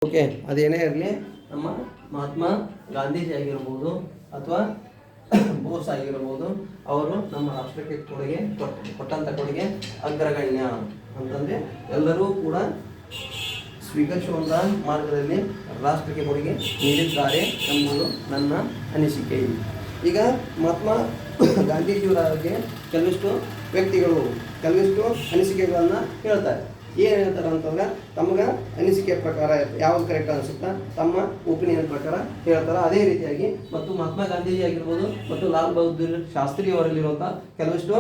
Okay, ಅದೇನೇ ಇರಲಿ, ನಮ್ಮ ಮಹಾತ್ಮ ಗಾಂಧೀಜಿ ಆಗಿರ್ಬೋದು ಅಥವಾ ಬೋಸ್ ಆಗಿರ್ಬೋದು, ಅವರು ನಮ್ಮ ರಾಷ್ಟ್ರಕ್ಕೆ ಕೊಟ್ಟಂಥ ಕೊಡುಗೆ ಅಗ್ರಗಣ್ಯ ಅಂತಂದರೆ ಎಲ್ಲರೂ ಕೂಡ ಸ್ವೀಕರಿಸುವಂಥ ಮಾರ್ಗದಲ್ಲಿ ರಾಷ್ಟ್ರಕ್ಕೆ ಕೊಡುಗೆ ನೀಡಿದ್ದಾರೆ ಎಂಬುದು ನನ್ನ ಅನಿಸಿಕೆ. ಈಗ ಮಹಾತ್ಮ ಗಾಂಧೀಜಿಯವರಿಗೆ ಕೆಲವಿಷ್ಟು ವ್ಯಕ್ತಿಗಳು ಕೆಲವಿಷ್ಟು ಅನಿಸಿಕೆಗಳನ್ನು ಹೇಳ್ತಾರೆ. ಏನು ಹೇಳ್ತಾರೆ ಅಂತಂದ್ರೆ, ತಮಗೆ ಅನಿಸಿಕೆ ಪ್ರಕಾರ ಯಾವ್ದು ಕರೆಕ್ಟ್ ಅನಿಸುತ್ತಾ ತಮ್ಮ ಒಪಿನಿಯನ್ ಪ್ರಕಾರ ಹೇಳ್ತಾರೆ. ಅದೇ ರೀತಿಯಾಗಿ ಮತ್ತು ಮಹಾತ್ಮ ಗಾಂಧೀಜಿ ಆಗಿರ್ಬೋದು ಮತ್ತು ಲಾಲ್ ಬಹದ್ದೂರ್ ಶಾಸ್ತ್ರಿ ಅವರಲ್ಲಿರುವಂಥ ಕೆಲವಿಷ್ಟು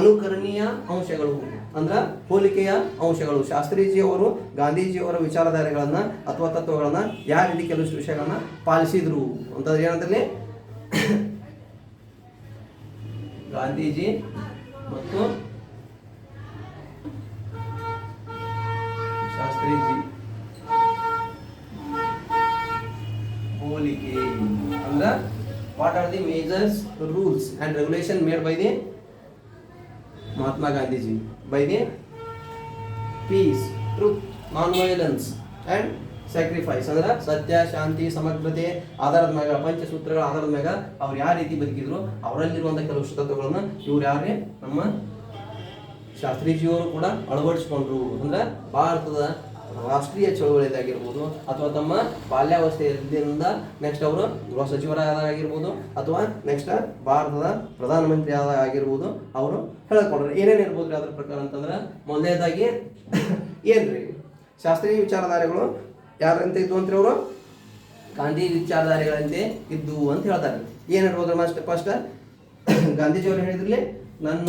ಅನುಕರಣೀಯ ಅಂಶಗಳು ಅಂದ್ರೆ ಹೋಲಿಕೆಯ ಅಂಶಗಳು. ಶಾಸ್ತ್ರೀಜಿಯವರು ಗಾಂಧೀಜಿಯವರ ವಿಚಾರಧಾರೆಗಳನ್ನು ಅಥವಾ ತತ್ವಗಳನ್ನು ಯಾವ ರೀತಿ ಕೆಲವಿಷ್ಟು ವಿಷಯಗಳನ್ನ ಪಾಲಿಸಿದ್ರು ಅಂತಂದ್ರೆ ಏನಂತಲ್ಲಿ ಗಾಂಧೀಜಿ ಮತ್ತು ಶಾಸ್ತ್ರೀಜಿ ಹೋಲಿಕೆ ಅಂದ್ರೆ what are the majors rules and regulation made by the Mahatma Gandhiji by the peace, truth, non violence and sacrifice ಅಂದ್ರೆ ಸತ್ಯ, ಶಾಂತಿ, ಸಮಗ್ರತೆ ಆಧಾರದ ಮ್ಯಾಗ, ಪಂಚಸೂತ್ರಗಳ ಆಧಾರದ ಮ್ಯಾಗ ಅವ್ರು ಯಾವ ರೀತಿ ಬದುಕಿದ್ರು, ಅವರಲ್ಲಿರುವಂಥ ಕೆಲವು ತತ್ವಗಳನ್ನು ಇವ್ರು ಯಾರೇ ನಮ್ಮ ಶಾಸ್ತ್ರೀಜಿಯವರು ಕೂಡ ಅಳವಡಿಸಿಕೊಂಡ್ರು. ಅಂದ್ರೆ ಭಾರತದ ರಾಷ್ಟ್ರೀಯ ಚಳವಳಿಯಾಗಿರ್ಬೋದು ಅಥವಾ ತಮ್ಮ ಬಾಲ್ಯಾವಸ್ಥೆಯಿಂದ ನೆಕ್ಸ್ಟ್ ಅವರು ಗೃಹ ಸಚಿವರಾಗಿರ್ಬೋದು ಅಥವಾ ನೆಕ್ಸ್ಟ್ ಭಾರತದ ಪ್ರಧಾನಮಂತ್ರಿ ಆಗಿರ್ಬೋದು ಅವರು ಹೇಳ್ಕೊಂಡ್ರು. ಏನೇನು ಇರ್ಬೋದು ರೀ ಅದ್ರ ಪ್ರಕಾರ ಅಂತಂದ್ರೆ, ಮೊದಲನೇದಾಗಿ ಏನ್ರಿ ಶಾಸ್ತ್ರೀಯ ವಿಚಾರಧಾರೆಗಳು ಯಾರಂತ ಇದ್ದು ಅಂತ್ರಿ, ಅವರು ಗಾಂಧಿ ವಿಚಾರಧಾರೆಗಳಂತೆ ಇದ್ದು ಅಂತ ಹೇಳ್ತಾರೆ. ಏನಿರ್ಬೋದು ಫಸ್ಟ್ ಗಾಂಧೀಜಿಯವರು ಹೇಳಿದ್ರಲ್ಲಿ, ನನ್ನ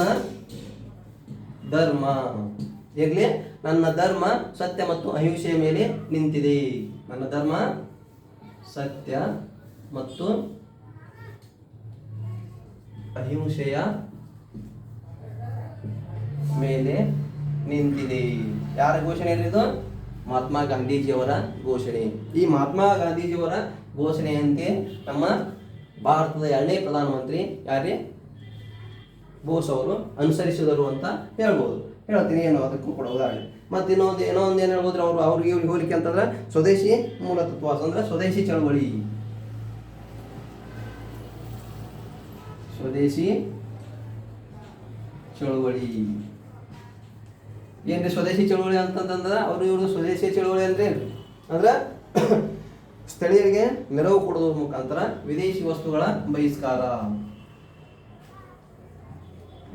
ಧರ್ಮ ಇರಲಿ, ನನ್ನ ಧರ್ಮ ಸತ್ಯ ಮತ್ತು ಅಹಿಂಸೆಯ ಮೇಲೆ ನಿಂತಿದೆ. ನನ್ನ ಧರ್ಮ ಸತ್ಯ ಮತ್ತು ಅಹಿಂಸೆಯ ಮೇಲೆ ನಿಂತಿದೆ. ಯಾರ ಘೋಷಣೆ ಇರಲಿದ್ದು? ಮಹಾತ್ಮ ಗಾಂಧೀಜಿಯವರ ಘೋಷಣೆ. ಈ ಮಹಾತ್ಮ ಗಾಂಧೀಜಿಯವರ ಘೋಷಣೆಯಂತೆ ನಮ್ಮ ಭಾರತದ 2ನೇ ಪ್ರಧಾನಮಂತ್ರಿ ಯಾರೇ ಬೋಸ್ ಅವರು ಅನುಸರಿಸಿದರು ಅಂತ ಹೇಳ್ಬೋದು. ಹೇಳ್ತೀನಿ ಏನೋ ಅದಕ್ಕೂ ಕೂಡ ಉದಾಹರಣೆ. ಮತ್ತು ಇನ್ನೊಂದು ಏನು ಹೇಳ್ಬೋದ್ರೆ, ಅವ್ರಿಗೆ ಇವ್ರಿಗೆ ಹೋಲಿಕೆ ಅಂತಂದ್ರೆ ಸ್ವದೇಶಿ ಮೂಲತತ್ವ ಅಂದ್ರೆ ಸ್ವದೇಶಿ ಚಳವಳಿ. ಸ್ವದೇಶಿ ಚಳವಳಿ ಏನ್ರಿ ಸ್ವದೇಶಿ ಚಳವಳಿ ಅಂತಂದ್ರೆ, ಇವರು ಸ್ವದೇಶಿ ಚಳವಳಿ ಅಂದ್ರೆ ಸ್ಥಳೀಯರಿಗೆ ನೆರವು ಕೊಡೋದ್ರ ಮುಖಾಂತರ ವಿದೇಶಿ ವಸ್ತುಗಳ ಬಹಿಷ್ಕಾರ.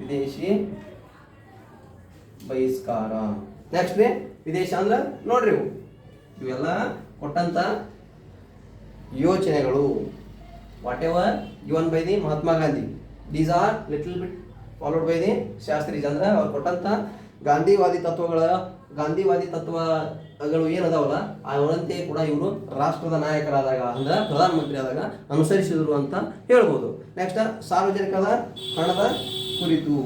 ವಿದೇಶಿ ಬಹಿಷ್ಕಾರ. ನೆಕ್ಸ್ಟ್ ವಿದೇಶ ಅಂದ್ರೆ ನೋಡ್ರಿ, ಇವೆಲ್ಲ ಕೊಟ್ಟಂತ ಯೋಚನೆಗಳು what ever given by the Mahatma Gandhi, these are little bit followed by the Shastriji. ಅಂದ್ರೆ ಅವ್ರು ಕೊಟ್ಟಂತ ಗಾಂಧಿವಾದಿ ತತ್ವಗಳು ಏನದಾವಲ್ಲ ಅವರಂತೆ ಕೂಡ ಇವರು ರಾಷ್ಟ್ರದ ನಾಯಕರಾದಾಗ ಅಂದ್ರೆ ಪ್ರಧಾನಮಂತ್ರಿ ಆದಾಗ ಅನುಸರಿಸಿದ್ರು ಅಂತ ಹೇಳ್ಬೋದು. ನೆಕ್ಸ್ಟ್ ಸಾರ್ವಜನಿಕದ ಹಣದ ಕುರಿತು.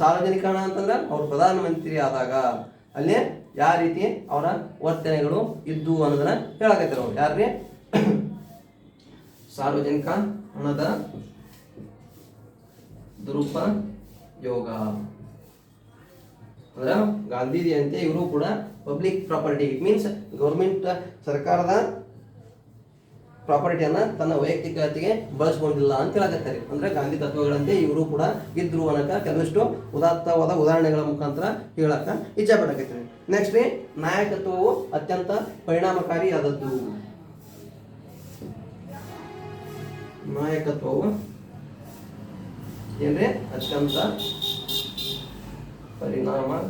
ಸಾರ್ವಜನಿಕ ಹಣ ಅಂತಂದ್ರೆ ಅವ್ರು ಪ್ರಧಾನಮಂತ್ರಿ ಆದಾಗ ಅಲ್ಲೇ ಯಾವ ರೀತಿ ಅವರ ವರ್ತನೆಗಳು ಇದ್ದು ಅನ್ನೋದನ್ನ ಹೇಳಕತ್ತಾರೆ ಅವ್ರು. ಯಾರ್ರಿ? ಸಾರ್ವಜನಿಕ ಹಣದ ದುರುಪಯೋಗ ಅಂದ್ರೆ ಗಾಂಧೀಜಿ ಅಂತೆ ಇವರು ಕೂಡ public property, it means government ಸರ್ಕಾರದ ಪ್ರಾಪರ್ಟಿಯನ್ನ ತನ್ನ ವೈಯಕ್ತಿಕತೆಗೆ ಬಳಸ್ಕೊಂಡಿಲ್ಲ ಅಂತ ಹೇಳಕತ್ತಾರೆ. ಅಂದ್ರೆ ಗಾಂಧಿ ತತ್ವಗಳಂತೆ ಇವರು ಕೂಡ ಇದ್ರು ಅನ್ನಕ ಕೆಲವಷ್ಟು ಉದಾತ್ತವಾದ ಉದಾಹರಣೆಗಳ ಮುಖಾಂತರ ಹೇಳಕ ಇಚ್ಛೆ ಪಡಕತ್ತಾರೆ. ನೆಕ್ಸ್ಟ್ ನಾಯಕತ್ವವು ಅತ್ಯಂತ ಪರಿಣಾಮಕಾರಿಯಾದದ್ದು. ನಾಯಕತ್ವವು ಏನ್ರಿ ಅತ್ಯಂತ ಪರಿಣಾಮಕಾರಿ.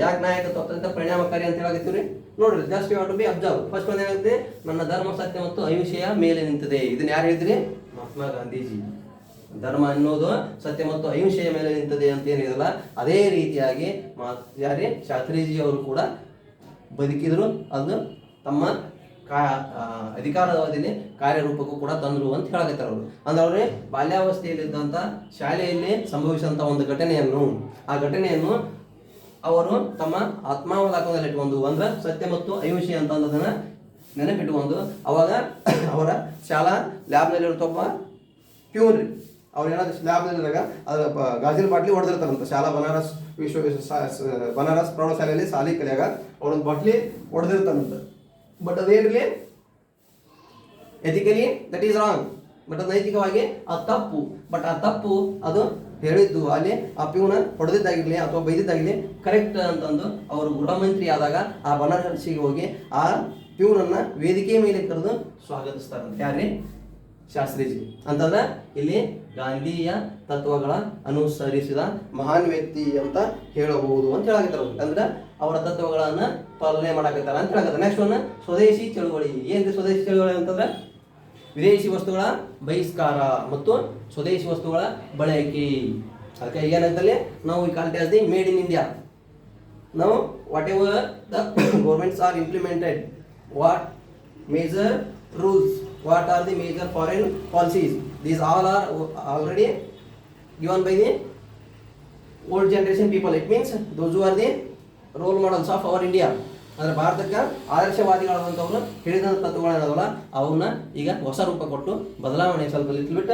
ಯಾಕೆ ನಾಯಕತ್ವ ಅತ್ಯಂತ ಪರಿಣಾಮಕಾರಿ ಅಂತ ಹೇಳಕತ್ತೀವ್ರಿ? ನೋಡ್ರಿ, just you have to be observe. First ಒಂದು ಏನಾಗುತ್ತೆ, ನನ್ನ ಧರ್ಮ ಸತ್ಯ ಮತ್ತು ಅಹಿಂಸೆಯ ಮೇಲೆ ನಿಂತಿದೆ. ಇದನ್ನ ಯಾರು ಹೇಳಿದ್ರಿ? ಮಹಾತ್ಮ ಗಾಂಧೀಜಿ. ಧರ್ಮ ಅನ್ನೋದು ಸತ್ಯ ಮತ್ತು ಅಹಿಂಸೆಯ ಮೇಲೆ ನಿಂತಿದೆ ಅಂತ ಏನಿದಲ್ಲ, ಅದೇ ರೀತಿಯಾಗಿ ಯಾರೇ ಶಾಸ್ತ್ರೀಜಿ ಅವರು ಕೂಡ ಬದುಕಿದ್ರು, ಅದು ತಮ್ಮ ಅಧಿಕಾರಾವಧಿಯಲ್ಲಿ ಕಾರ್ಯರೂಪಕ್ಕೂ ಕೂಡ ತಂದರು ಅಂತ ಹೇಳಕತ್ತಾರೆ ಅವರು. ಅಂದ್ರೆ ಅವ್ರೆ ಬಾಲ್ಯಾವಸ್ಥೆಯಲ್ಲಿದ್ದಂಥ ಶಾಲೆಯಲ್ಲಿ ಸಂಭವಿಸಿದಂಥ ಒಂದು ಘಟನೆಯನ್ನು, ಆ ಘಟನೆಯನ್ನು ಅವರು ತಮ್ಮ ಆತ್ಮಾವಲೋಕನದಲ್ಲಿ ಇಟ್ಕೊಂಡು ಅಂದ್ರೆ ಸತ್ಯ ಮತ್ತು ಅಹಿಂಸೆ ಅಂತ ಅನ್ನೋದನ್ನ ನೆನಪಿಟ್ಟುಕೊಂಡು ಅವಾಗ ಅವರ ಶಾಲಾ ಲ್ಯಾಬ್ನಲ್ಲಿರುತ್ತೊಬ್ಬ ಪ್ಯೂನ್ ರೀ, ಅವ್ರು ಏನಾದ್ರು ಲ್ಯಾಬ್ನಲ್ಲಿದ್ದಾಗ ಅದರ ಗಾಜಿನ ಬಾಟ್ಲಿ ಹೊಡೆದಿರ್ತಾರಂತ. ಶಾಲಾ ಬನಾರಸ್ ಬನಾರಸ್ ಪ್ರೌಢಶಾಲೆಯಲ್ಲಿ ಶಾಲೆ ಕಲಿಯಾಗ ಅವ್ರೊಂದು ಬಾಟ್ಲಿ ಹೊಡೆದಿರ್ತಾರಂತ. ಬಟ್ ಅದೇನಿರಲಿ ethically that is wrong, but ಅದು ನೈತಿಕವಾಗಿ ಅದು ತಪ್ಪು. ಬಟ್ ಆ ತಪ್ಪು ಅದು ಹೇಳಿದ್ದು ಅಲ್ಲಿ ಆ ಪ್ಯೂನ ಹೊಡೆದಿದ್ದಾಗಿರಲಿ ಅಥವಾ ಬೈದಿದ್ದಾಗಿರಲಿ ಕರೆಕ್ಟ್ ಅಂತಂದು ಅವರು ಗೃಹ ಮಂತ್ರಿ ಆದಾಗ ಆ ಬನಾರಸಿಗೆ ಹೋಗಿ ಆ ಪ್ಯೂನನ್ನು ವೇದಿಕೆ ಮೇಲೆ ಕರೆದು ಸ್ವಾಗತಿಸ್ತಾರಂತೆ. ಯಾರೇ? ಶಾಸ್ತ್ರೀಜಿ. ಅಂತಂದ್ರೆ ಇಲ್ಲಿ ಗಾಂಧಿಯ ತತ್ವಗಳ ಅನುಸರಿಸಿದ ಮಹಾನ್ ವ್ಯಕ್ತಿ ಅಂತ ಹೇಳಬಹುದು ಅಂತ ಹೇಳಾಕತ್ತಾರ. ಅಂದ್ರೆ ಅವರ ತತ್ವಗಳನ್ನ ಪಾಲನೆ ಮಾಡಾಕತ್ತಾರ ಅಂತ ಹೇಳಕತ್ತಾರ. ನೆಕ್ಸ್ಟ್ ಒನ್ ಸ್ವದೇಶಿ ಚಳುವಳಿ. ಏನ್ರಿ ಸ್ವದೇಶಿ ಚಳುವಳಿ ಅಂತಂದ್ರೆ ವಿದೇಶಿ ವಸ್ತುಗಳ ಬಹಿಷ್ಕಾರ ಮತ್ತು ಸ್ವದೇಶಿ ವಸ್ತುಗಳ ಬಳಕೆ. ಅದಕ್ಕೆ ಏನಾಗ್ತಲ್ಲಿ ನಾವು ಈ call the made in India. ನಾವು whatever the governments are implemented, what major rules, what are the major foreign policies, these all are already given by the old generation people. It means those who are the role models of our India. ಅಂದರೆ ಭಾರತಕ್ಕೆ ಆದರ್ಶವಾದಿಗಳಾದಂಥವ್ರು ಹೇಳಿದಂಥ ತತ್ವಗಳೇನದಲ್ಲ ಅವನ್ನ ಈಗ ಹೊಸ ರೂಪ ಕೊಟ್ಟು ಬದಲಾವಣೆ ಸ್ವಲ್ಪ ಲಿಟ್ಲ್ ಬಿಟ್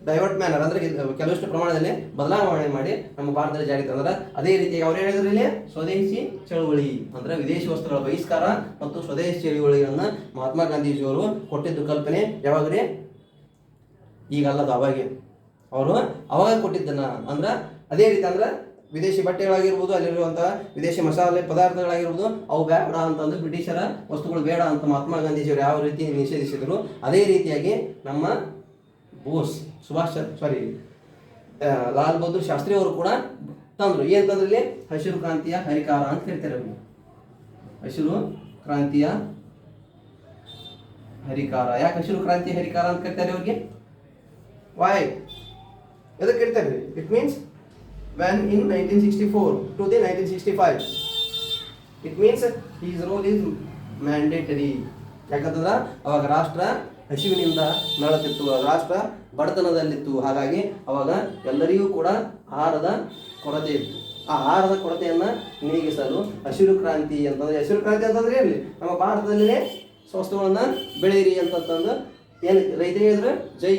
ಡೈವರ್ಟ್ ಮ್ಯಾನರ್ ಅಂದರೆ ಕೆಲವಷ್ಟು ಪ್ರಮಾಣದಲ್ಲಿ ಬದಲಾವಣೆ ಮಾಡಿ ನಮ್ಮ ಭಾರತದಲ್ಲಿ ಜಾರಿಗೆ ತಂದ್ರೆ ಅದೇ ರೀತಿಯಾಗಿ ಅವ್ರು ಹೇಳಿದ್ರು ಇಲ್ಲಿ ಸ್ವದೇಶಿ ಚಳುವಳಿ ಅಂದರೆ ವಿದೇಶಿ ವಸ್ತುಗಳ ಬಹಿಷ್ಕಾರ ಮತ್ತು ಸ್ವದೇಶಿ ಚಳುವಳಿಗಳನ್ನ ಮಹಾತ್ಮ ಗಾಂಧೀಜಿಯವರು ಕೊಟ್ಟಿದ್ದು ಕಲ್ಪನೆ ಯಾವಾಗ್ರಿ? ಈಗಲ್ಲದು, ಅವಾಗೆ ಅವರು ಅವಾಗ ಕೊಟ್ಟಿದ್ದನ್ನ. ಅಂದ್ರೆ ಅದೇ ರೀತಿ ಅಂದ್ರೆ ವಿದೇಶಿ ಬಟ್ಟೆಗಳಾಗಿರ್ಬೋದು, ಅಲ್ಲಿರುವಂತಹ ವಿದೇಶಿ ಮಸಾಲೆ ಪದಾರ್ಥಗಳಾಗಿರ್ಬೋದು ಅವು ಬೇಡ ಅಂತಂದು ಬ್ರಿಟಿಷರ ವಸ್ತುಗಳು ಬೇಡ ಅಂತ ಮಹಾತ್ಮ ಗಾಂಧೀಜಿಯವರು ಯಾವ ರೀತಿ ನಿಷೇಧಿಸಿದ್ರು ಅದೇ ರೀತಿಯಾಗಿ ನಮ್ಮ ಲಾಲ್ ಬಹದ್ದೂರ್ ಶಾಸ್ತ್ರಿ ಅವರು ಕೂಡ ತಂದ್ರು. ಏನ್ ತಂದ್ರಲ್ಲಿ? ಹಸಿರು ಕ್ರಾಂತಿಯ ಹರಿಕಾರ ಅಂತ ಕರಿತಾರೆ ಅವ್ರಿಗೆ. ಹಸಿರು ಕ್ರಾಂತಿಯ ಹರಿಕಾರ. ಯಾಕೆ ಹಸಿರು ಕ್ರಾಂತಿಯ ಹರಿಕಾರ ಅಂತ ಕರಿತಾರೆ ಅವ್ರಿಗೆ? ವೈ? ಎದಕ್ಕೆ ಕರಿತಾರೆ? It means when in 1964 to the 1965 it means his role is mandatory. ಯಾಕಂತಂದ್ರೆ ಅವಾಗ ರಾಷ್ಟ್ರ ಹಸಿವಿನಿಂದ ನಳತಿತ್ತು, ರಾಷ್ಟ್ರ ಬಡತನದಲ್ಲಿತ್ತು. ಹಾಗಾಗಿ ಅವಾಗ ಎಲ್ಲರಿಗೂ ಕೂಡ ಆಹಾರದ ಕೊರತೆ ಇತ್ತು. ಆ ಆಹಾರದ ಕೊರತೆಯನ್ನು ನೀಗಿಸಲು ಹಸಿರು ಕ್ರಾಂತಿ ಅಂತಂದ್ರೆ, ಹಸಿರು ಕ್ರಾಂತಿ ಅಂತಂದ್ರೆ ಇರಲಿ ನಮ್ಮ ಭಾರತದಲ್ಲೇ ವಸ್ತುಗಳನ್ನ ಬೆಳೆಯಿರಿ ಅಂತಂದು ಏನು ರೈತರಿಗೆ ಹೇಳಿದ್ರೆ ಜೈ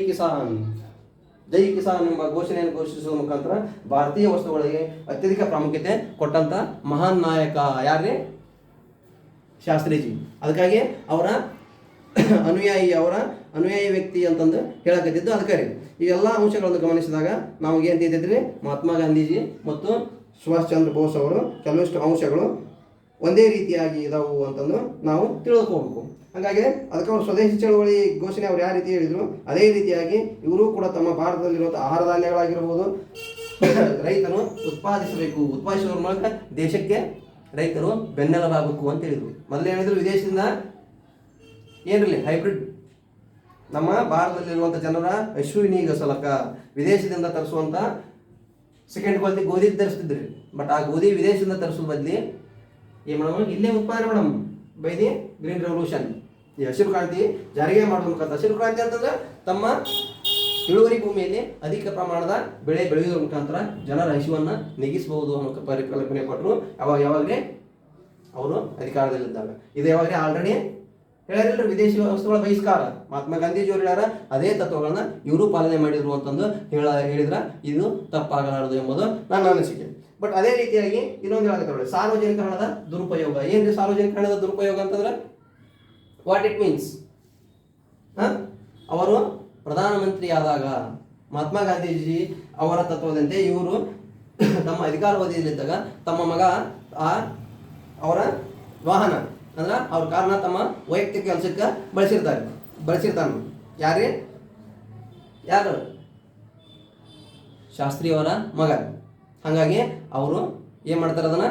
ಕಿಸಾನ್ ಎಂಬ ಘೋಷಣೆಯನ್ನು ಘೋಷಿಸುವ ಮುಖಾಂತರ ಭಾರತೀಯ ವಸ್ತುಗಳಿಗೆ ಅತ್ಯಧಿಕ ಪ್ರಾಮುಖ್ಯತೆ ಕೊಟ್ಟಂತ ಮಹಾನ್ ನಾಯಕ ಯಾರೇ? ಶಾಸ್ತ್ರೀಜಿ. ಅದಕ್ಕಾಗಿ ಅವರ ಅನುಯಾಯಿ ವ್ಯಕ್ತಿ ಅಂತಂದು ಹೇಳಕತ್ತಿದ್ದು ಅದಕ್ಕೆ ರೀ. ಈ ಎಲ್ಲ ಅಂಶಗಳನ್ನು ಗಮನಿಸಿದಾಗ ನಮಗೆ ಏನು ತಿಳಿತೈತ್ರಿ? ಮಹಾತ್ಮ ಗಾಂಧೀಜಿ ಮತ್ತು ಸುಭಾಷ್ ಚಂದ್ರ ಬೋಸ್ ಅವರು ಕೆಲವಷ್ಟು ಅಂಶಗಳು ಒಂದೇ ರೀತಿಯಾಗಿ ಇದಾವು ಅಂತಂದು ನಾವು ತಿಳ್ಕೋಬೇಕು. ಹಾಗಾಗಿ ಅದಕ್ಕೆ ಅವರು ಸ್ವದೇಶಿ ಚಳವಳಿ ಘೋಷಣೆ ಅವ್ರು ಯಾವ ರೀತಿ ಹೇಳಿದ್ರು ಅದೇ ರೀತಿಯಾಗಿ ಇವರು ಕೂಡ ತಮ್ಮ ಭಾರತದಲ್ಲಿರುವಂಥ ಆಹಾರ ಧಾನ್ಯಗಳಾಗಿರ್ಬೋದು ರೈತರು ಉತ್ಪಾದಿಸುವ ಮೂಲಕ ದೇಶಕ್ಕೆ ರೈತರು ಬೆನ್ನೆಲುಬಾಗಬೇಕು ಅಂತ ಹೇಳಿದ್ರು. ಮೊದಲು ಹೇಳಿದ್ರು ವಿದೇಶದಿಂದ ಏನಿರಲಿ ಹೈಬ್ರಿಡ್ ನಮ್ಮ ಭಾರತದಲ್ಲಿರುವಂಥ ಜನರ ಅಶ್ವಿನಿಗಸಲಕ ವಿದೇಶದಿಂದ ತರಿಸುವಂಥ ಸೆಕೆಂಡ್ ಕ್ವಾಲಿಟಿ ಗೋಧಿ ತರಿಸ್ತಿದ್ರಿ. ಬಟ್ ಆ ಗೋಧಿ ವಿದೇಶದಿಂದ ತರಿಸೋ ಬದಲಿ ಏನು ಮಾಡೋಣ, ಇಲ್ಲೇ ಉತ್ಪಾದನೆ ಮಾಡೋಣ ಬೈ ದಿ ಗ್ರೀನ್ ರೆವಲ್ಯೂಷನ್. ಈ ಹಸಿರು ಕ್ರಾಂತಿ ಜಾರಿಗೆ ಮಾಡುವ ಮುಖಾಂತರ, ಹಸಿರು ಕ್ರಾಂತಿ ಅಂತಂದ್ರೆ ತಮ್ಮ ಇಳುವರಿ ಭೂಮಿಯಲ್ಲಿ ಅಧಿಕ ಪ್ರಮಾಣದ ಬೆಳೆ ಬೆಳೆಯುವ ಮುಖಾಂತರ ಜನರ ಹಸಿವನ್ನು ನೆಗಿಸಬಹುದು ಅನ್ನೋ ಪರಿಕಲ್ಪನೆ ಕೊಟ್ಟರು. ಯಾವಾಗಲೇ ಅವರು ಅಧಿಕಾರದಲ್ಲಿದ್ದಾಗ. ಇದು ಯಾವಾಗಲೇ ಆಲ್ರೆಡಿ ಹೇಳಿದ್ರೆ ವಿದೇಶಿ ವಸ್ತುಗಳ ಬಹಿಷ್ಕಾರ ಮಹಾತ್ಮ ಗಾಂಧೀಜಿಯವರು ಹೇಳ್ಯಾರ. ಅದೇ ತತ್ವಗಳನ್ನ ಇವರು ಪಾಲನೆ ಮಾಡಿದ್ರು ಅಂತಂದು ಹೇಳಿದ್ರ ಇದು ತಪ್ಪಾಗಲಾರದು ಎಂಬುದು ನನ್ನ ಅನಿಸಿಕೆ. ಬಟ್ ಅದೇ ರೀತಿಯಾಗಿ ಇನ್ನೊಂದು ಹೇಳಕತ್ತವ್ರೆ ಸಾರ್ವಜನಿಕ ಹಣದ ದುರುಪಯೋಗ. ಏನ್ರಿ ಸಾರ್ವಜನಿಕ ಹಣದ ದುರುಪಯೋಗ ಅಂತಂದ್ರೆ ವಾಟ್ ಇಟ್ ಮೀನ್ಸ್? ಅವರು ಪ್ರಧಾನಮಂತ್ರಿ ಆದಾಗ ಮಹಾತ್ಮ ಗಾಂಧೀಜಿ ಅವರ ತತ್ವದಂತೆ ಇವರು ತಮ್ಮ ಅಧಿಕಾರಾವಧಿಯಲ್ಲಿದ್ದಾಗ ತಮ್ಮ ಮಗ ಅವರ ವಾಹನ ಅಂದ್ರೆ ಅವ್ರ ಕಾರಣ ತಮ್ಮ ವೈಯಕ್ತಿಕ ಕೆಲಸಕ್ಕೆ ಬಳಸಿರ್ತಾನೆ. ಯಾರು? ಶಾಸ್ತ್ರಿಯವರ ಮಗ. ಹಾಗಾಗಿ ಅವರು ಏನು ಮಾಡ್ತಾರೆ, ಅದನ್ನ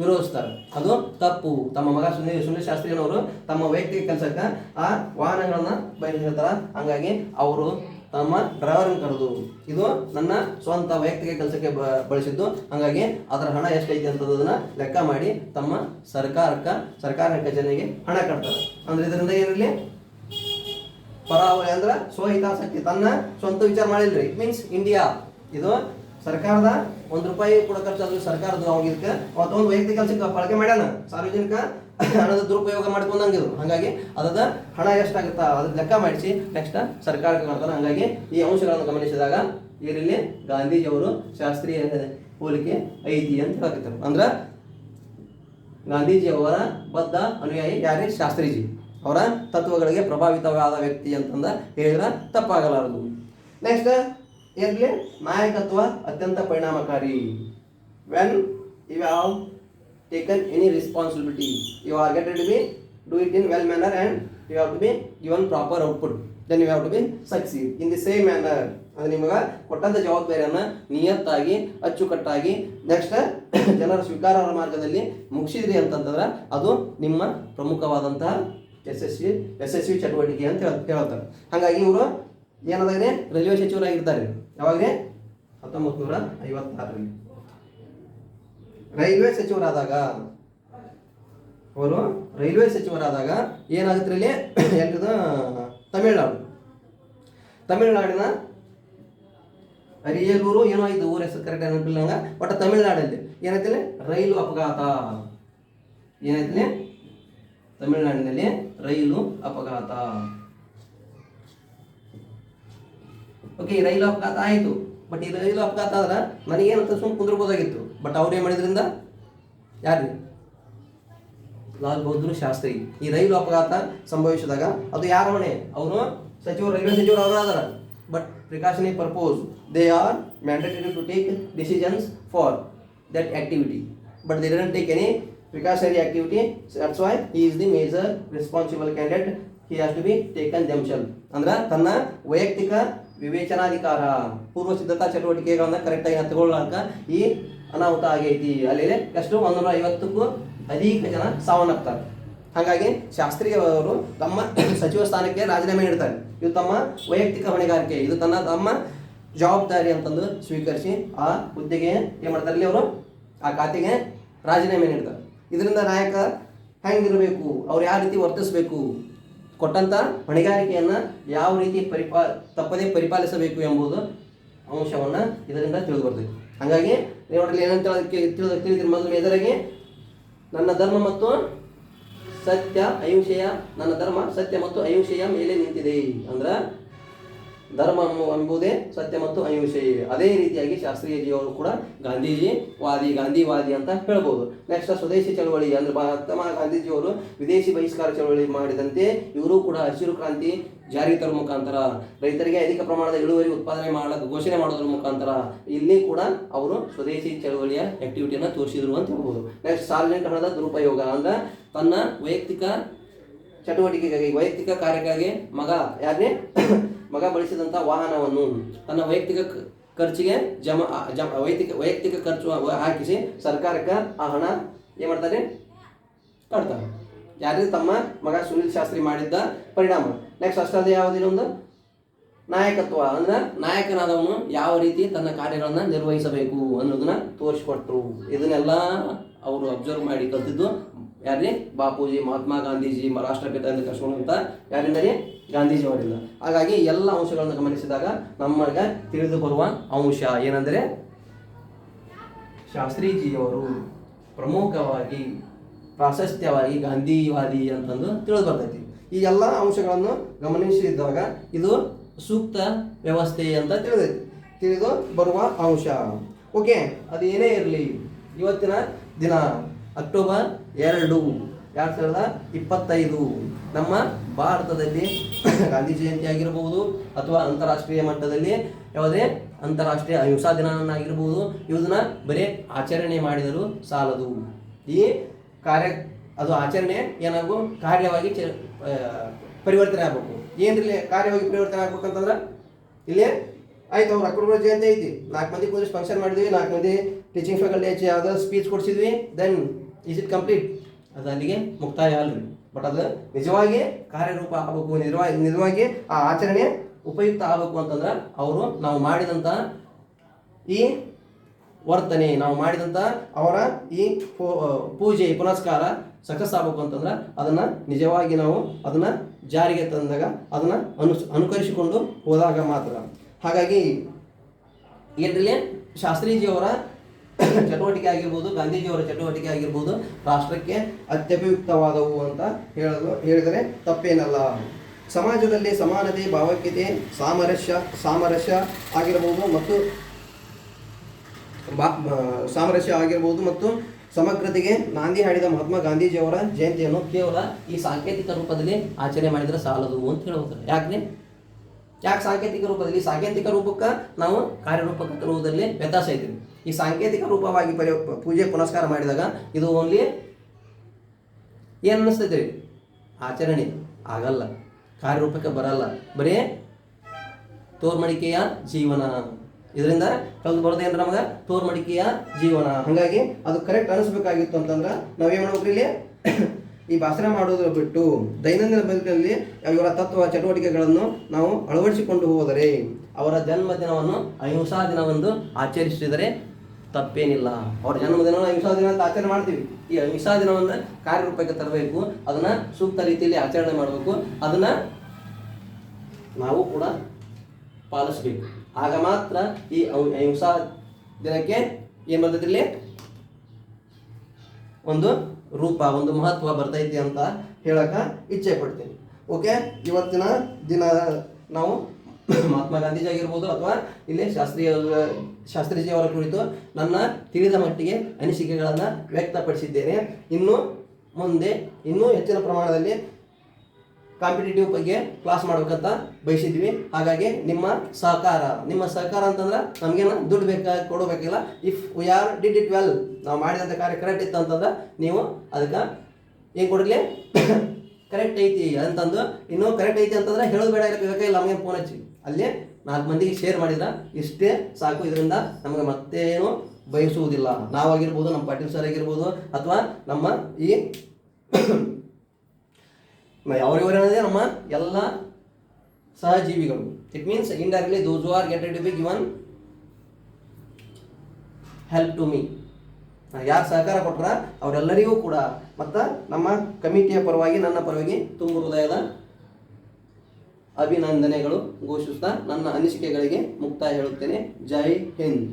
ವಿರೋಧಿಸ್ತಾರೆ. ಅದು ತಪ್ಪು. ತಮ್ಮ ಮಗ ಸುನಿಲ್ ಶಾಸ್ತ್ರಿಯವರು ತಮ್ಮ ವೈಯಕ್ತಿಕ ಕೆಲಸಕ್ಕೆ ಆ ವಾಹನಗಳನ್ನ ಬಳಸಿರ್ತಾರೆ. ಹಾಗಾಗಿ ಅವರು ತಮ್ಮ ಡ್ರೈವರ್ನ ಕರೆದು ಇದು ನನ್ನ ಸ್ವಂತ ವೈಯಕ್ತಿಕ ಕೆಲಸಕ್ಕೆ ಬಳಸಿದ್ದು, ಹಾಗಾಗಿ ಅದರ ಹಣ ಎಷ್ಟೈತಿ ಅಂತದನ್ನ ಲೆಕ್ಕ ಮಾಡಿ ತಮ್ಮ ಸರ್ಕಾರ ಖಜಾನೆಗೆ ಹಣ ಕಟ್ತಾರೆ. ಅಂದ್ರೆ ಇದರಿಂದ ಏನಿರಲಿ ಪರಾವಳಿ ಅಂದ್ರೆ ಸ್ವಹಿತಾಸಕ್ತಿ, ತನ್ನ ಸ್ವಂತ ವಿಚಾರ ಮಾಡಿಲ್ರಿ. ಇಟ್ ಮೀನ್ಸ್ ಇಂಡಿಯಾ ಇದು ಸರ್ಕಾರದ ₹1 ಕೂಡ ಖರ್ಚಾದ್ರು ಸರ್ಕಾರದ ಅವಗಿದ್ಕೆ ಅವತ್ತೊಂದು ವೈಯಕ್ತಿಕ ಕೆಲಸಕ್ಕೆ ಬಳಕೆ ಮಾಡ್ಯಾನ. ಸಾರ್ವಜನಿಕ ಹಣದ ದುರುಪಯೋಗ ಮಾಡ್ಕೊಂಡಂಗಿದ್ರು. ಹಾಗಾಗಿ ಅದದ ಹಣ ಎಷ್ಟಾಗುತ್ತಾ ಅದ್ರ ಲೆಕ್ಕ ಮಾಡಿಸಿ ನೆಕ್ಸ್ಟ್ ಸರ್ಕಾರಕ್ಕೆ ಮಾಡ್ತಾರೆ. ಹಾಗಾಗಿ ಈ ಅಂಶಗಳನ್ನು ಗಮನಿಸಿದಾಗ ಇದರಲ್ಲಿ ಗಾಂಧೀಜಿಯವರು ಶಾಸ್ತ್ರೀಯ ಹೋಲಿಕೆ ಐತಿ ಅಂತ ಹೇಳಕತ್ತಾರೆ. ಅಂದ್ರೆ ಗಾಂಧೀಜಿಯವರ ಬದ್ಧ ಅನುಯಾಯಿ ಯಾರೇ ಶಾಸ್ತ್ರೀಜಿ, ಅವರ ತತ್ವಗಳಿಗೆ ಪ್ರಭಾವಿತವಾದ ವ್ಯಕ್ತಿ ಅಂತಂದ ಹೇಳಿದ್ರೆ ತಪ್ಪಾಗಲಾರದು. ನೆಕ್ಸ್ಟ್ ಏನ್ಲಿ ನಾಯಕತ್ವ ಅತ್ಯಂತ ಪರಿಣಾಮಕಾರಿ. When you have taken any responsibility you are getted to be do it in well manner and you have to be given proper output then you have to be succeed in the same manner. ಅದು ನಿಮಗೆ ಕೊಟ್ಟಂಥ ಜವಾಬ್ದಾರಿಯನ್ನು ನಿಯತ್ತಾಗಿ ಅಚ್ಚುಕಟ್ಟಾಗಿ next ಜನರ ಸ್ವೀಕಾರಾರ್ಹ ಮಾರ್ಗದಲ್ಲಿ ಮುಗಿಸಿದ್ರಿ ಅಂತಂತಂದ್ರೆ ಅದು ನಿಮ್ಮ ಪ್ರಮುಖವಾದಂತಹ ಯಶಸ್ವಿ ಚಟುವಟಿಕೆ ಅಂತ ಹೇಳ್ತಾರೆ. ಹಾಗಾಗಿ ಇವರು ಏನಾದಾಗ್ರೆ ರೈಲ್ವೆ ಸಚಿವರಾಗಿರ್ತಾರೆ. ಯಾವಾಗ್ರೆ 1956ರಲ್ಲಿ ರೈಲ್ವೆ ಸಚಿವರಾದಾಗ ಅವರು ರೈಲ್ವೆ ಸಚಿವರಾದಾಗ ಏನಾಗುತ್ತೆ ಇಲ್ಲಿ ಎಲ್ಲಿದ ತಮಿಳುನಾಡಿನ ಅರಿಯಲೂರು ಏನೋ ಇದು ಊರ ಹೆಸರು ಕರೆಕ್ಟ್ ನೆನಪಿಲ್ಲ ನಂಗೆ. ಬಟ್ ತಮಿಳುನಾಡಲ್ಲಿ ಏನೈತಿಲ್ಲ ರೈಲು ಅಪಘಾತ. ಏನೈತಿಲ್ಲ ತಮಿಳುನಾಡಿನಲ್ಲಿ ರೈಲು ಅಪಘಾತ. ಓಕೆ, ಈ ರೈಲು ಅಪಘಾತ ಆಯಿತು. ಬಟ್ ಈ ರೈಲು ಅಪಘಾತ ಆದ್ರೆ ನನಗೇನಂತ ಸುಮ್ಮನೆ ಕುಂದ್ರಬೋದಾಗಿತ್ತು. ಬಟ್ ಅವ್ರು ಏನು ಮಾಡಿದ್ರಿಂದ ಯಾರು ಲಾಲ್ ಬಹದ್ದೂರ್ ಶಾಸ್ತ್ರಿ ಈ ರೈಲು ಅಪಘಾತ ಸಂಭವಿಸಿದಾಗ ಅದು ಯಾರ ಹೊಣೆ? ಅವರು ಸಚಿವರು, ರೈಲ್ವೆ ಸಚಿವರು ಅವರು ಅದಾರ. But precautionary purpose they are mandatory to take decisions for that activity. But they didn't take any precautionary activity. That's why he is the major responsible candidate. He has to be taken themself. ಅಂದ್ರೆ ತನ್ನ ವೈಯಕ್ತಿಕ ವಿವೇಚನಾಧಿಕಾರ, ಪೂರ್ವ ಸಿದ್ಧತಾ ಚಟುವಟಿಕೆಗಳನ್ನ ಕರೆಕ್ಟಾಗಿ ತಗೊಳ್ಳಾಕ ಈ ಅನಾಹುತ ಆಗೈತಿ. ಅಲ್ಲಿ ಎಷ್ಟು 150ಕ್ಕೂ ಅಧಿಕ ಜನ ಸಾವನ್ನಪ್ತಾರೆ. ಹಾಗಾಗಿ ಶಾಸ್ತ್ರಿ ಅವರು ತಮ್ಮ ಸಚಿವ ಸ್ಥಾನಕ್ಕೆ ರಾಜೀನಾಮೆ ನೀಡ್ತಾರೆ. ಇದು ತಮ್ಮ ವೈಯಕ್ತಿಕ ಹೊಣೆಗಾರಿಕೆ, ಇದು ತಮ್ಮ ಜವಾಬ್ದಾರಿ ಅಂತಂದು ಸ್ವೀಕರಿಸಿ ಆ ಹುದ್ದೆಗೆ ಏನು ಮಾಡ್ತಾರೆ, ಇಲ್ಲಿ ಅವರು ಆ ಖಾತೆಗೆ ರಾಜೀನಾಮೆ ನೀಡ್ತಾರೆ. ಇದರಿಂದ ನಾಯಕ ಹೆಂಗಿರಬೇಕು, ಅವ್ರು ಯಾವ ರೀತಿ ವರ್ತಿಸಬೇಕು, ಕೊಟ್ಟಂಥ ಹೊಣೆಗಾರಿಕೆಯನ್ನು ಯಾವ ರೀತಿ ತಪ್ಪದೇ ಪರಿಪಾಲಿಸಬೇಕು ಎಂಬುದು ಅಂಶವನ್ನು ಇದರಿಂದ ತಿಳಿದು ಬರ್ತೈತಿ. ಹಾಗಾಗಿ ನೋಡ್ರಿ ಏನಂತ ತಿಳಿದ್ರಿ ಮೊದಲು ಎದುರಿಗೆ ನನ್ನ ಧರ್ಮ ಮತ್ತು ಸತ್ಯ ಅಹಿಂಸೆಯ ನನ್ನ ಧರ್ಮ ಸತ್ಯ ಮತ್ತು ಅಹಿಂಸೆಯ ಮೇಲೆ ನಿಂತಿದೆ. ಅಂದ್ರೆ ಧರ್ಮ ಎಂಬುದೇ ಸತ್ಯ ಮತ್ತು ಅಹಿಂಸೆ. ಅದೇ ರೀತಿಯಾಗಿ ಶಾಸ್ತ್ರೀಯಜಿಯವರು ಕೂಡ ಗಾಂಧಿವಾದಿ ಅಂತ ಹೇಳ್ಬೋದು. ನೆಕ್ಸ್ಟ್ ಸ್ವದೇಶಿ ಚಳವಳಿ ಅಂದ್ರೆ ಮಹಾತ್ಮ ಗಾಂಧೀಜಿಯವರು ವಿದೇಶಿ ಬಹಿಷ್ಕಾರ ಚಳವಳಿ ಮಾಡಿದಂತೆ ಇವರು ಕೂಡ ಹಸಿರು ಕ್ರಾಂತಿ ಜಾರಿ ತರುವ ಮುಖಾಂತರ ರೈತರಿಗೆ ಅಧಿಕ ಪ್ರಮಾಣದ ಇಳುವರಿ ಉತ್ಪಾದನೆ ಘೋಷಣೆ ಮಾಡೋದ್ರ ಮುಖಾಂತರ ಇಲ್ಲಿ ಕೂಡ ಅವರು ಸ್ವದೇಶಿ ಚಳವಳಿಯ ಆಕ್ಟಿವಿಟಿಯನ್ನು ತೋರಿಸಿದ್ರು ಅಂತ ಹೇಳ್ಬೋದು. ನೆಕ್ಸ್ಟ್ ಸಾರ್ವಜನಿಕ ಹಣದ ದುರುಪಯೋಗ ಅಂದ್ರೆ ತನ್ನ ವೈಯಕ್ತಿಕ ಚಟುವಟಿಕೆಗಾಗಿ ವೈಯಕ್ತಿಕ ಕಾರ್ಯಕ್ಕಾಗಿ ಮಗ ಬಳಸಿದಂಥ ವಾಹನವನ್ನು ತನ್ನ ವೈಯಕ್ತಿಕ ಖರ್ಚಿಗೆ ವೈಯಕ್ತಿಕ ಖರ್ಚು ಹಾಕಿಸಿ ಸರ್ಕಾರಕ್ಕೆ ಆ ಹಣ ಏನು ಮಾಡ್ತಾರೆ, ಕಟ್ತಾರೆ. ಯಾರಿಗೆ ತಮ್ಮ ಮಗ ಸುನಿಲ್ ಶಾಸ್ತ್ರಿ ಮಾಡಿದ್ದ ಪರಿಣಾಮ. ನೆಕ್ಸ್ಟ್ ಅಷ್ಟೇ ಯಾವುದಿನೊಂದು ನಾಯಕತ್ವ ಅಂದ್ರೆ ನಾಯಕನಾದವನು ಯಾವ ರೀತಿ ತನ್ನ ಕಾರ್ಯಗಳನ್ನು ನಿರ್ವಹಿಸಬೇಕು ಅನ್ನೋದನ್ನ ತೋರಿಸ್ಕೊಟ್ರು. ಇದನ್ನೆಲ್ಲ ಅವರು ಅಬ್ಸರ್ವ್ ಮಾಡಿ ಕಲ್ತಿದ್ದು ಯಾರೇ ಬಾಪೂಜಿ, ಮಹಾತ್ಮ ಗಾಂಧೀಜಿ, ರಾಷ್ಟ್ರಪಿತ ಎಂದು ಕರ್ಸ್ಕೊಂಡಂತ ಯಾರಿಂದಲೇ ಗಾಂಧೀಜಿ ಅವರಿಂದ. ಹಾಗಾಗಿ ಎಲ್ಲ ಅಂಶಗಳನ್ನು ಗಮನಿಸಿದಾಗ ನಮಗೆ ತಿಳಿದು ಬರುವ ಅಂಶ ಏನಂದರೆ ಶಾಸ್ತ್ರೀಜಿಯವರು ಪ್ರಮುಖವಾಗಿ ಪ್ರಾಶಸ್ತ್ಯವಾಗಿ ಗಾಂಧಿವಾದಿ ಅಂತಂದು ತಿಳಿದು ಬರ್ತೈತಿ. ಈ ಎಲ್ಲ ಅಂಶಗಳನ್ನು ಗಮನಿಸಿದಾಗ ಇದು ಸೂಕ್ತ ವ್ಯವಸ್ಥೆ ಅಂತ ತಿಳಿದು ಬರುವ ಅಂಶ. ಓಕೆ, ಅದು ಏನೇ ಇರಲಿ, ಇವತ್ತಿನ ದಿನ ಅಕ್ಟೋಬರ್ 2, 2025 ನಮ್ಮ ಭಾರತದಲ್ಲಿ ಗಾಂಧಿ ಜಯಂತಿ ಆಗಿರಬಹುದು ಅಥವಾ ಅಂತಾರಾಷ್ಟ್ರೀಯ ಮಟ್ಟದಲ್ಲಿ ಯಾವುದೇ ಅಂತಾರಾಷ್ಟ್ರೀಯ ಅಹಿಂಸಾ ದಿನವನ್ನಾಗಿರ್ಬೋದು. ಇದನ್ನ ಬರೀ ಆಚರಣೆ ಮಾಡಿದರೂ ಸಾಲದು. ಈ ಅದು ಆಚರಣೆ ಏನಾಗು ಕಾರ್ಯವಾಗಿ ಪರಿವರ್ತನೆ ಆಗಬೇಕು. ಏನ್ರಿ ಕಾರ್ಯವಾಗಿ ಪರಿವರ್ತನೆ ಆಗ್ಬೇಕಂತಂದ್ರೆ ಇಲ್ಲಿ ಆಯ್ತು, ಅವ್ರು ಅಕ್ಟೋಬರ್ ಜಯಂತಿ ಐತಿ, 4 ಮಂದಿ ಕೂರಿಸಿ ಫಂಕ್ಷನ್ ಮಾಡಿದ್ವಿ, 4 ಮಂದಿ ಟೀಚಿಂಗ್ ಫ್ಯಾಕಲ್ಟಿ ಹಚ್ಚಿ ಯಾವುದೋ ಸ್ಪೀಚ್ ಕೊಡಿಸಿದ್ವಿ, ದೆನ್ ಈಸ್ ಇಟ್ ಕಂಪ್ಲೀಟ್? ಅದು ಅಲ್ಲಿಗೆ ಮುಕ್ತಾಯ ಅಲ್ರಿ. ಬಟ್ ಅದು ನಿಜವಾಗಿ ಕಾರ್ಯರೂಪ ಆಗಬೇಕು, ನಿಜವಾಗಿ ಆ ಆಚರಣೆ ಉಪಯುಕ್ತ ಆಗಬೇಕು ಅಂತಂದ್ರೆ ನಾವು ಮಾಡಿದಂಥ ಈ ವರ್ತನೆ, ನಾವು ಮಾಡಿದಂಥ ಅವರ ಈ ಪೂಜೆ ಪುನಸ್ಕಾರ ಸಕ್ಸಸ್ ಆಗಬೇಕು ಅಂತಂದ್ರೆ ಅದನ್ನು ನಿಜವಾಗಿ ನಾವು ಅದನ್ನು ಜಾರಿಗೆ ತಂದಾಗ ಅದನ್ನು ಅನುಕರಿಸಿಕೊಂಡು ಹೋದಾಗ ಮಾತ್ರ. ಹಾಗಾಗಿ ಏನ್ರಲ್ಲಿ ಶಾಸ್ತ್ರೀಜಿಯವರ ಚಟುವಟಿಕೆ ಆಗಿರ್ಬೋದು, ಗಾಂಧೀಜಿಯವರ ಚಟುವಟಿಕೆ ಆಗಿರ್ಬೋದು ರಾಷ್ಟ್ರಕ್ಕೆ ಅತ್ಯುಪಯುಕ್ತವಾದವು ಅಂತ ಹೇಳಿದರೆ ತಪ್ಪೇನಲ್ಲ. ಸಮಾಜದಲ್ಲಿ ಸಮಾನತೆ, ಭಾವೈಕ್ಯತೆ, ಸಾಮರಸ್ಯ ಆಗಿರಬಹುದು ಮತ್ತು ಸಮಗ್ರತೆಗೆ ನಾಂದಿ ಹಾಡಿದ ಮಹಾತ್ಮ ಗಾಂಧೀಜಿಯವರ ಜಯಂತಿಯನ್ನು ಕೇವಲ ಈ ಸಾಂಕೇತಿಕ ರೂಪದಲ್ಲಿ ಆಚರಣೆ ಮಾಡಿದರೆ ಸಾಲದು ಅಂತ ಹೇಳ್ತಾರೆ. ಯಾಕೆ ಸಾಂಕೇತಿಕ ರೂಪದಲ್ಲಿ? ಸಾಂಕೇತಿಕ ರೂಪಕ್ಕೆ ನಾವು ಕಾರ್ಯರೂಪಕ್ಕೆ ತರುವುದರಲ್ಲಿ ವ್ಯತ್ಯಾಸ ಇದೆ. ಈ ಸಾಂಕೇತಿಕ ರೂಪವಾಗಿ ಪೂಜೆ ಪುನಸ್ಕಾರ ಮಾಡಿದಾಗ ಇದು ಓನ್ಲಿ ಏನು ಅನ್ನಿಸ್ತೈತೆ? ಆಚರಣೆ ಆಗಲ್ಲ, ಕಾರ್ಯರೂಪಕ್ಕೆ ಬರಲ್ಲ, ಬರೀ ತೋರ್ಮಡಿಕೆಯ ಜೀವನ. ಇದರಿಂದ ಕಳೆದು ಬರೋದೇನ್ರ ನಮಗೆ? ತೋರ್ಮಡಿಕೆಯ ಜೀವನ. ಹಾಗಾಗಿ ಅದು ಕರೆಕ್ಟ್ ಅನಿಸ್ಬೇಕಾಗಿತ್ತು ಅಂತಂದ್ರೆ ನಾವೇನು ಮಾಡ್ಬೇಕ್ರಿ ಇಲ್ಲಿ ಈ ಭಾಷಣ ಮಾಡೋದ್ರ ಬಿಟ್ಟು ದೈನಂದಿನ ಬದುಕಿನಲ್ಲಿ ಇವರ ತತ್ವ ಚಟುವಟಿಕೆಗಳನ್ನು ನಾವು ಅಳವಡಿಸಿಕೊಂಡು ಹೋದರೆ ಅವರ ಜನ್ಮದಿನವನ್ನು ಅಹಿಂಸಾ ದಿನವೆಂದು ಆಚರಿಸಿದರೆ ತಪ್ಪೇನಿಲ್ಲ. ಅವರ ಜನ್ಮದಿನವನ್ನು ಅಹಿಂಸಾ ದಿನ ಅಂತ ಆಚರಣೆ ಮಾಡ್ತೀವಿ. ಈ ಅಹಿಂಸಾ ದಿನವನ್ನು ಕಾರ್ಯರೂಪಕ್ಕೆ ತರಬೇಕು, ಅದನ್ನು ಸೂಕ್ತ ರೀತಿಯಲ್ಲಿ ಆಚರಣೆ ಮಾಡಬೇಕು, ಅದನ್ನು ನಾವು ಕೂಡ ಪಾಲಿಸಬೇಕು. ಆಗ ಮಾತ್ರ ಈ ಅಹಿಂಸಾ ದಿನಕ್ಕೆ ಏನು ಬರ್ತೈತಿ, ಒಂದು ರೂಪ, ಒಂದು ಮಹತ್ವ ಬರ್ತೈತಿ ಅಂತ ಹೇಳಕ್ಕೆ ಇಚ್ಛೆ ಪಡ್ತೀನಿ. ಓಕೆ, ಇವತ್ತಿನ ದಿನ ನಾವು ಮಹಾತ್ಮ ಗಾಂಧೀಜಿ ಆಗಿರ್ಬೋದು ಅಥವಾ ಇಲ್ಲಿ ಶಾಸ್ತ್ರೀಜಿಯವರ ಕುರಿತು ನನ್ನ ತಿಳಿದ ಮಟ್ಟಿಗೆ ಅನಿಸಿಕೆಗಳನ್ನು ವ್ಯಕ್ತಪಡಿಸಿದ್ದೇನೆ. ಇನ್ನು ಮುಂದೆ ಇನ್ನೂ ಹೆಚ್ಚಿನ ಪ್ರಮಾಣದಲ್ಲಿ ಕಾಂಪಿಟೇಟಿವ್ ಬಗ್ಗೆ ಕ್ಲಾಸ್ ಮಾಡ್ಬೇಕಂತ ಬಯಸಿದ್ವಿ. ಹಾಗಾಗಿ ನಿಮ್ಮ ಸಹಕಾರ ಅಂತಂದ್ರೆ ನಮಗೇನು ದುಡ್ಡು ಕೊಡಬೇಕಿಲ್ಲ. If we are did it well, ನಾವು ಮಾಡಿದಂಥ ಕಾರ್ಯ ಕರೆಕ್ಟ್ ಇತ್ತು ಅಂತಂದ್ರೆ ನೀವು ಅದಕ್ಕೆ ಏನು ಕೊಡಲಿ, ಕರೆಕ್ಟ್ ಐತಿ ಅಂತಂದು, ಇನ್ನೂ ಕರೆಕ್ಟ್ ಐತಿ ಅಂತಂದ್ರೆ ಹೇಳೋದು ಬೇಡ, ಬೇಕಾಗಿಲ್ಲ, ನಮಗೇನು ಫೋನ್ ಹಚ್ಚಿ ಅಲ್ಲಿ 4 ಮಂದಿಗೆ ಶೇರ್ ಮಾಡಿದ್ರೆ ಇಷ್ಟೇ ಸಾಕು. ಇದರಿಂದ ನಮಗೆ ಮತ್ತೇನು ಬಯಸುವುದಿಲ್ಲ. ನಾವಾಗಿರ್ಬೋದು, ನಮ್ಮ ಪಾಟೀಲ್ ಸರ್ ಆಗಿರ್ಬೋದು, ಅಥವಾ ನಮ್ಮ ಈ ಅವರಿವರೇ ನಮ್ಮ ಎಲ್ಲ ಸಹಜೀವಿಗಳು. It means indirectly those who are getted to be given help to me. ಯಾರು ಸಹಕಾರ ಕೊಟ್ರ ಅವರೆಲ್ಲರಿಗೂ ಕೂಡ ಮತ್ತು ನಮ್ಮ ಕಮಿಟಿಯ ಪರವಾಗಿ, ನನ್ನ ಪರವಾಗಿ ತುಂಬ ಹೃದಯದ ಅಭಿನಂದನೆಗಳು ಘೋಷಿಸ್ತಾ ನನ್ನ ಅನಿಸಿಕೆಗಳಿಗೆ ಮುಕ್ತಾಯ ಹೇಳುತ್ತೇನೆ. ಜೈ ಹಿಂದ್.